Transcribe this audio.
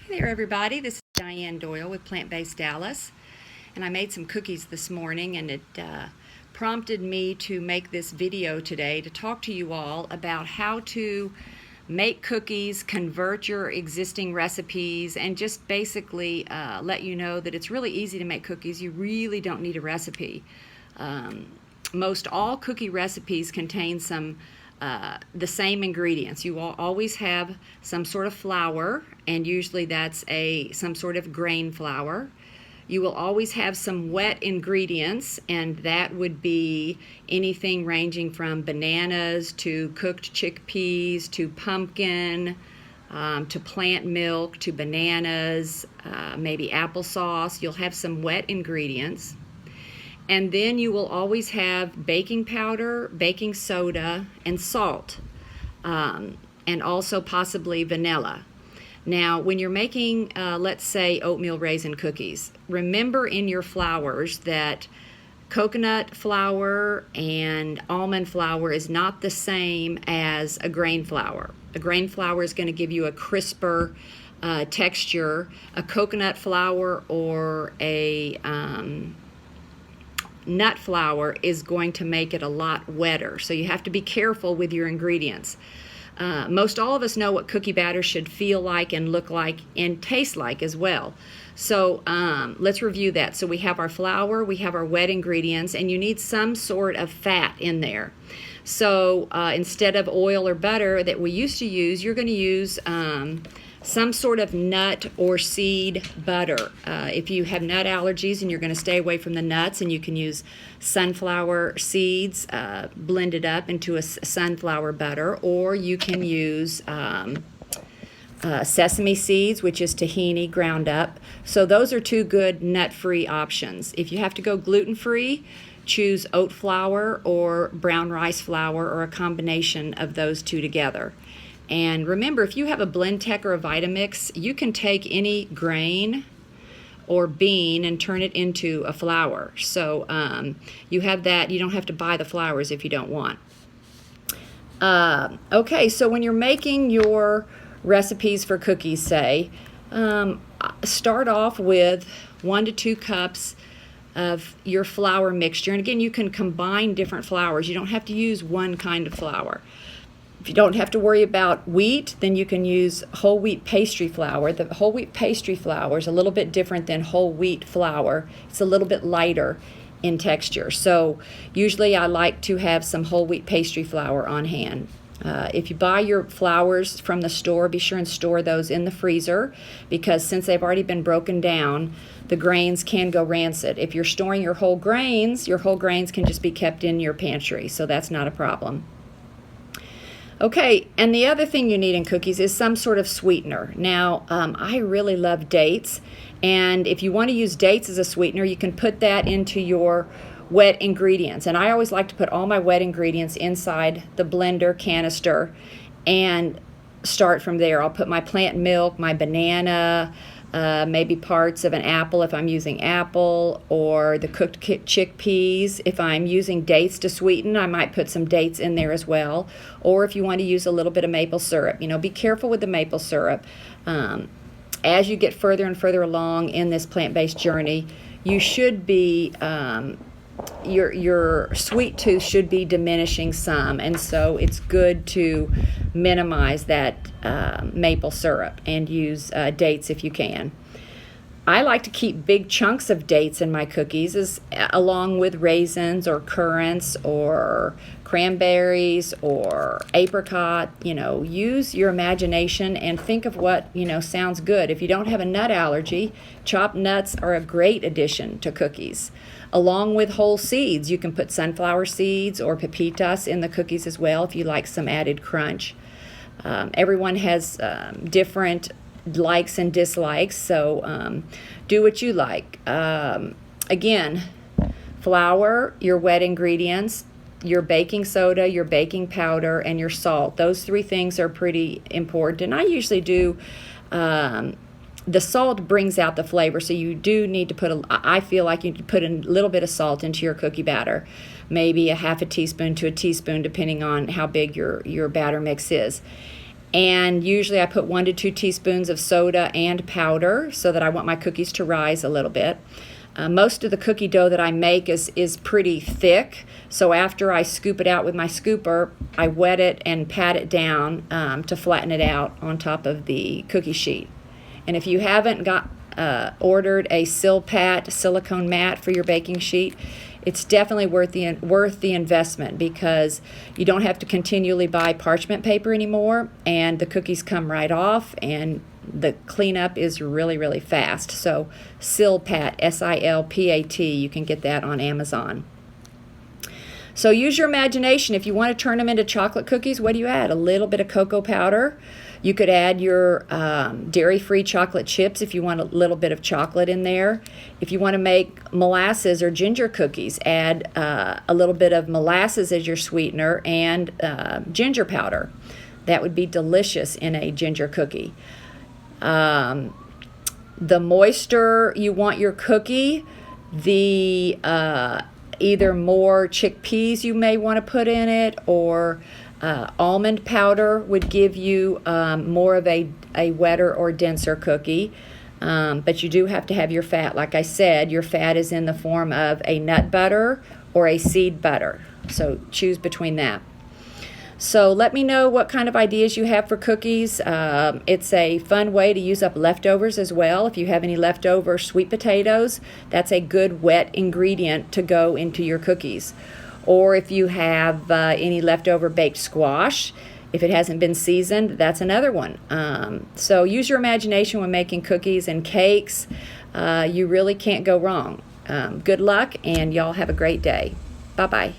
Hey there, everybody. This is Diane Doyle with Plant Based Dallas, and I made some cookies this morning, and it prompted me to make this video today to talk to you all about how to make cookies, convert your existing recipes, and just basically let you know that it's really easy to make cookies. You really don't need a recipe. Most all cookie recipes contain the same ingredients. You will always have some sort of flour, and usually that's some sort of grain flour. You will always have some wet ingredients, and that would be anything ranging from bananas to cooked chickpeas to pumpkin to plant milk to bananas, maybe applesauce. You'll have some wet ingredients. And then you will always have baking powder, baking soda, and salt, and also possibly vanilla. Now, when you're making, let's say, oatmeal raisin cookies, remember in your flours that coconut flour and almond flour is not the same as a grain flour. A grain flour is going to give you a crisper texture. A coconut flour or a nut flour is going to make it a lot wetter. So you have to be careful with your ingredients. Most all of us know what cookie batter should feel like and look like and taste like as well. So let's review that. So we have our flour, we have our wet ingredients, and you need some sort of fat in there. So instead of oil or butter that we used to use, you're going to use some sort of nut or seed butter. If you have nut allergies and you're going to stay away from the nuts, and you can use sunflower seeds blended up into a sunflower butter, or you can use sesame seeds, which is tahini ground up. So those are two good nut-free options. If you have to go gluten-free, choose oat flour or brown rice flour, or a combination of those two together. And remember, if you have a Blendtec or a Vitamix, you can take any grain or bean and turn it into a flour. So you have that. You don't have to buy the flours if you don't want. Okay, so when you're making your recipes for cookies, say, start off with 1 to 2 cups of your flour mixture. And again, you can combine different flours. You don't have to use one kind of flour. If you don't have to worry about wheat, then you can use whole wheat pastry flour. The whole wheat pastry flour is a little bit different than whole wheat flour. It's a little bit lighter in texture. So usually I like to have some whole wheat pastry flour on hand. If you buy your flours from the store, be sure and store those in the freezer, because since they've already been broken down, the grains can go rancid. If you're storing your whole grains can just be kept in your pantry, so that's not a problem. Okay, and the other thing you need in cookies is some sort of sweetener. Now, I really love dates, and if you want to use dates as a sweetener, you can put that into your wet ingredients. And I always like to put all my wet ingredients inside the blender canister and start from there. I'll put my plant milk, my banana, maybe parts of an apple if I'm using apple, or the cooked chickpeas. If I'm using dates to sweeten, I might put some dates in there as well. Or if you want to use a little bit of maple syrup, be careful with the maple syrup. As you get further and further along in this plant-based journey, you should be your sweet tooth should be diminishing some, and so it's good to minimize that maple syrup and use dates if you can. I like to keep big chunks of dates in my cookies, along with raisins or currants or cranberries or apricot. Use your imagination and think of what sounds good. If you don't have a nut allergy, chopped nuts are a great addition to cookies. Along with whole seeds, you can put sunflower seeds or pepitas in the cookies as well if you like some added crunch. Everyone has different likes and dislikes, so do what you like. Again, flour, your wet ingredients, your baking soda, your baking powder, and your salt. Those 3 things are pretty important, and I usually do the salt brings out the flavor, so you do need to I feel like you need to put a little bit of salt into your cookie batter, maybe a half a teaspoon to a teaspoon, depending on how big your batter mix is. And usually I put 1 to 2 teaspoons of soda and powder so that I want my cookies to rise a little bit. Most of the cookie dough that I make is pretty thick, so after I scoop it out with my scooper, I wet it and pat it down to flatten it out on top of the cookie sheet. And if you haven't ordered a Silpat silicone mat for your baking sheet, it's definitely worth the investment, because you don't have to continually buy parchment paper anymore, and the cookies come right off, and the cleanup is really, really fast. So Silpat, S-I-L-P-A-T, you can get that on Amazon. So use your imagination. If you want to turn them into chocolate cookies, what do you add? A little bit of cocoa powder. You could add your dairy-free chocolate chips if you want a little bit of chocolate in there. If you want to make molasses or ginger cookies, add a little bit of molasses as your sweetener and ginger powder. That would be delicious in a ginger cookie. The moister you want your cookie, the either more chickpeas you may want to put in it, or almond powder would give you more of a wetter or denser cookie. But you do have to have your fat. Like I said, your fat is in the form of a nut butter or a seed butter. So choose between that. So let me know what kind of ideas you have for cookies. It's a fun way to use up leftovers as well. If you have any leftover sweet potatoes, that's a good wet ingredient to go into your cookies. Or if you have any leftover baked squash, if it hasn't been seasoned, that's another one. So use your imagination when making cookies and cakes. You really can't go wrong. Good luck, and y'all have a great day. Bye-bye.